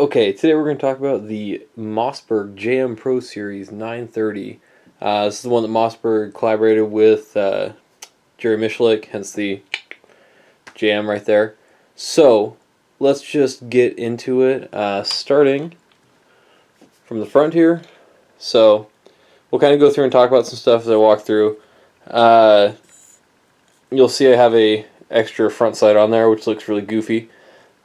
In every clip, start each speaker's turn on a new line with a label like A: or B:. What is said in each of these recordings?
A: Okay, today we're going to talk about the Mossberg JM Pro Series 930. This is the one that Mossberg collaborated with Jerry Michalik, hence the JM right there. So, let's just get into it, starting from the front here. So, we'll kind of go through and talk about some stuff as I walk through. You'll see I have a extra front sight on there, which looks really goofy.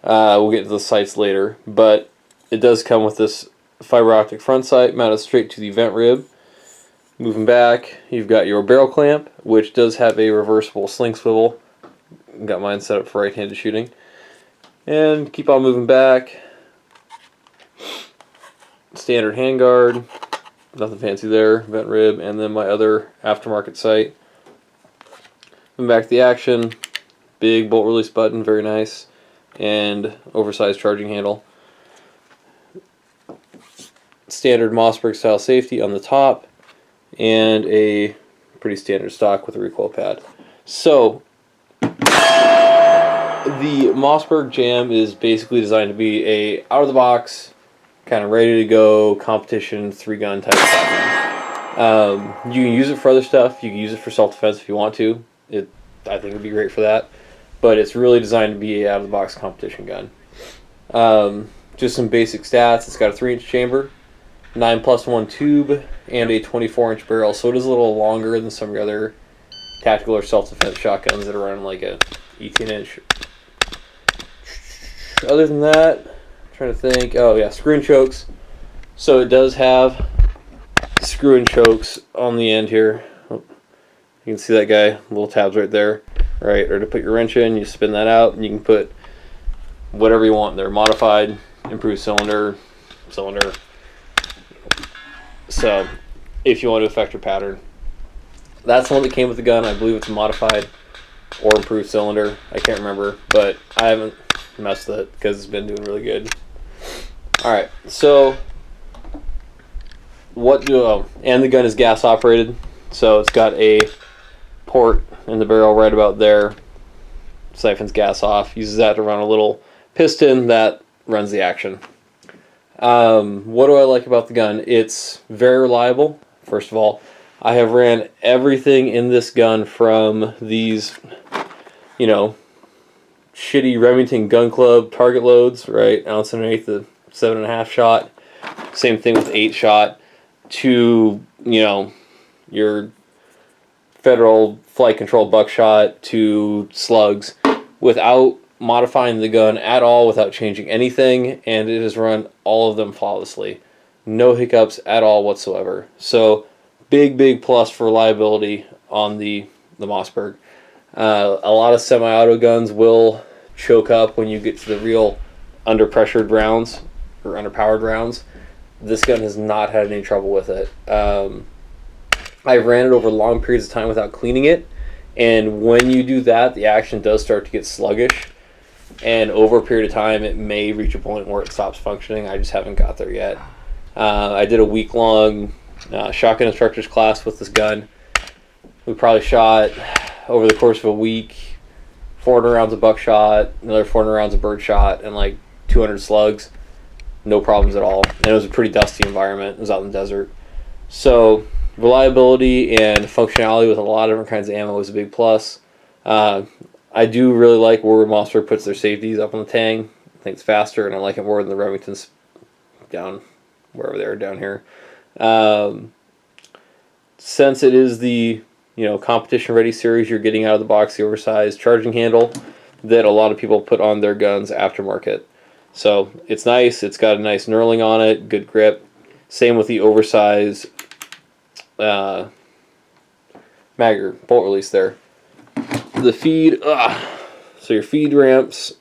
A: We'll get to the sights later, but it does come with this fiber optic front sight mounted straight to the vent rib. Moving back, you've got your barrel clamp, which does have a reversible sling swivel. Got mine set up for right-handed shooting. And keep on moving back. Standard handguard, nothing fancy there, vent rib, and then my other aftermarket sight. Moving back to the action, big bolt release button, very nice, and oversized charging handle. Standard Mossberg style safety on the top, and a pretty standard stock with a recoil pad. So, the Mossberg Jam is basically designed to be a out-of-the-box, kind of ready to go competition 3-gun type shotgun. You can use it for other stuff. You can use it for self-defense if you want to. I think it would be great for that. But it's really designed to be an out-of-the-box competition gun. Just some basic stats. It's got a 3-inch chamber, 9+1 tube, and a 24-inch barrel. So it is a little longer than some of your other tactical or self-defense shotguns that are running like a 18-inch. Other than that, I'm trying to think. Oh yeah, screw and chokes. So it does have screw and chokes on the end here. Oh, you can see that guy, little tabs right there. Right, or to put your wrench in, you spin that out, and you can put whatever you want in there. Modified, improved cylinder. So, if you want to affect your pattern. That's the one that came with the gun. I believe it's a modified or improved cylinder. I can't remember, but I haven't messed with it because it's been doing really good. Alright, so and the gun is gas operated, so it's got a port in the barrel right about there. Siphons gas off, uses that to run a little piston that runs the action. What do I like about the gun? It's very reliable. First of all, I have ran everything in this gun from these, shitty Remington Gun Club target loads, right? 1 1/8 the 7.5 shot. Same thing with 8 shot to, your Federal Flight Control buckshot to slugs without modifying the gun at all, without changing anything, and it has run all of them flawlessly. No hiccups at all whatsoever. So, big plus for reliability on the Mossberg. A lot of semi-auto guns will choke up when you get to the real under-pressured rounds or underpowered rounds. This gun has not had any trouble with it. I ran it over long periods of time without cleaning it, and when you do that, the action does start to get sluggish, and over a period of time, it may reach a point where it stops functioning. I just haven't got there yet. I did a week-long shotgun instructor's class with this gun. We probably shot, over the course of a week, 400 rounds of buckshot, another 400 rounds of birdshot, and like 200 slugs. No problems at all. And it was a pretty dusty environment. It was out in the desert. So, reliability and functionality with a lot of different kinds of ammo is a big plus. I do really like where Mossberg puts their safeties up on the tang. I think it's faster, and I like it more than the Remingtons down wherever they are down here. Since it is the competition ready series, you're getting out of the box the oversized charging handle that a lot of people put on their guns aftermarket. So it's nice. It's got a nice knurling on it, good grip. Same with the oversized mag or bolt release there. The feed, so your feed ramps,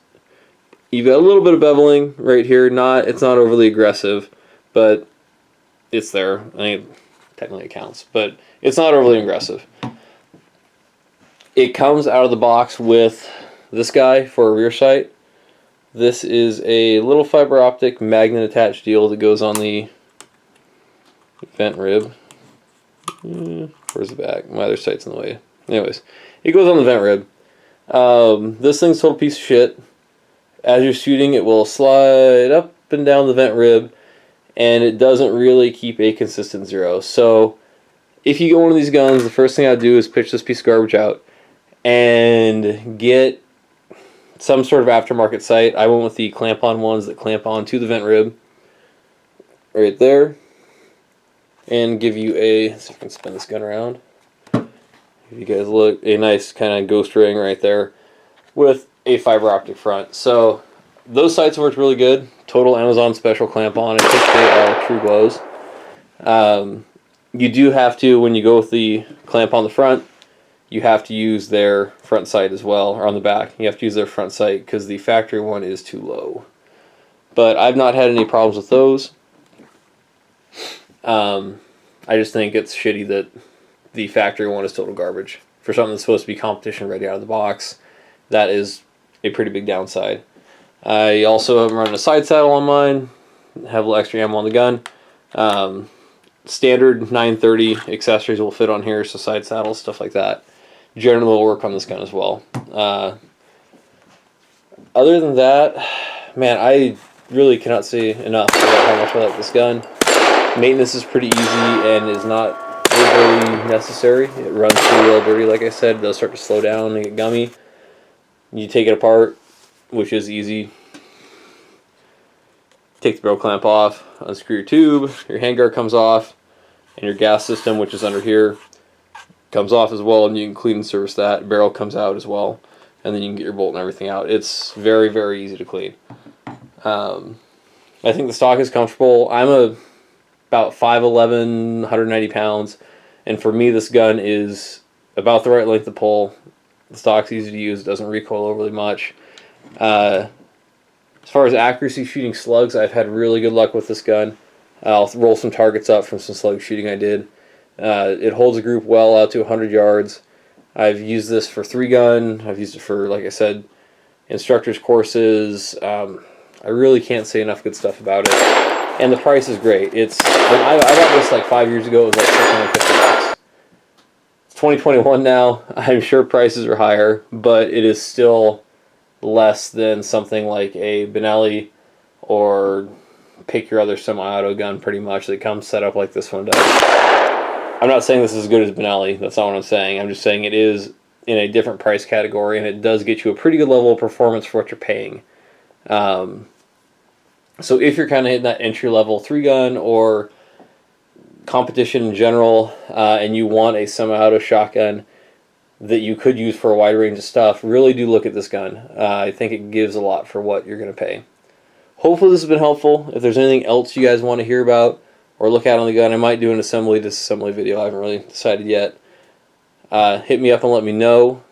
A: you've got a little bit of beveling right here. It's not overly aggressive, but it's there. I think technically it counts, but it's not overly aggressive. It comes out of the box with this guy for a rear sight. This is a little fiber optic magnet attached deal that goes on the vent rib. Where's the back? My other sight's in the way. Anyways, it goes on the vent rib. This thing's a total piece of shit. As you're shooting, it will slide up and down the vent rib, and it doesn't really keep a consistent zero. So if you get one of these guns, the first thing I'd do is pitch this piece of garbage out and get some sort of aftermarket sight. I went with the clamp-on ones that clamp on to the vent rib right there, and give you a, let's see if I can spin this gun around. If you guys look, a nice kind of ghost ring right there with a fiber optic front. So those sights worked really good. Total Amazon special clamp on. I think they are true glows. You do have to, when you go with the clamp on the front, you have to use their front sight as well, or on the back. You have to use their front sight because the factory one is too low. But I've not had any problems with those. I just think it's shitty that the factory one is total garbage. For something that's supposed to be competition ready out of the box, that is a pretty big downside. I also am running a side saddle on mine, have a little extra ammo on the gun. Standard 930 accessories will fit on here, so side saddles, stuff like that. Generally will work on this gun as well. Other than that, man, I really cannot say enough about how much I like this gun. Maintenance is pretty easy and is not overly necessary. It runs pretty well dirty, like I said. It does start to slow down and get gummy. You take it apart, which is easy. Take the barrel clamp off, unscrew your tube, your handguard comes off, and your gas system, which is under here, comes off as well, and you can clean and service that. Barrel comes out as well, and then you can get your bolt and everything out. It's very, very easy to clean. I think the stock is comfortable. I'm about 5'11", 190 pounds, and for me this gun is about the right length to pull. The stock's easy to use, it doesn't recoil overly much. As far as accuracy shooting slugs, I've had really good luck with this gun. I'll roll some targets up from some slug shooting I did. It holds a group well out to 100 yards. I've used this for 3-gun. I've used it for, like I said, instructors courses. I really can't say enough good stuff about it. And the price is great. When I got this like 5 years ago, it was like $650. It's 2021 now. I'm sure prices are higher, but it is still less than something like a Benelli or pick your other semi-auto gun pretty much that comes set up like this one does. I'm not saying this is as good as Benelli. That's not what I'm saying. I'm just saying it is in a different price category, and it does get you a pretty good level of performance for what you're paying. So if you're kind of hitting that entry-level 3-gun or competition in general, and you want a semi-auto shotgun that you could use for a wide range of stuff, really do look at this gun. I think it gives a lot for what you're going to pay. Hopefully this has been helpful. If there's anything else you guys want to hear about or look at on the gun, I might do an disassembly video. I haven't really decided yet. Hit me up and let me know.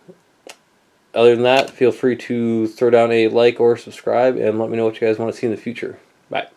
A: Other than that, feel free to throw down a like or subscribe and let me know what you guys want to see in the future. Bye.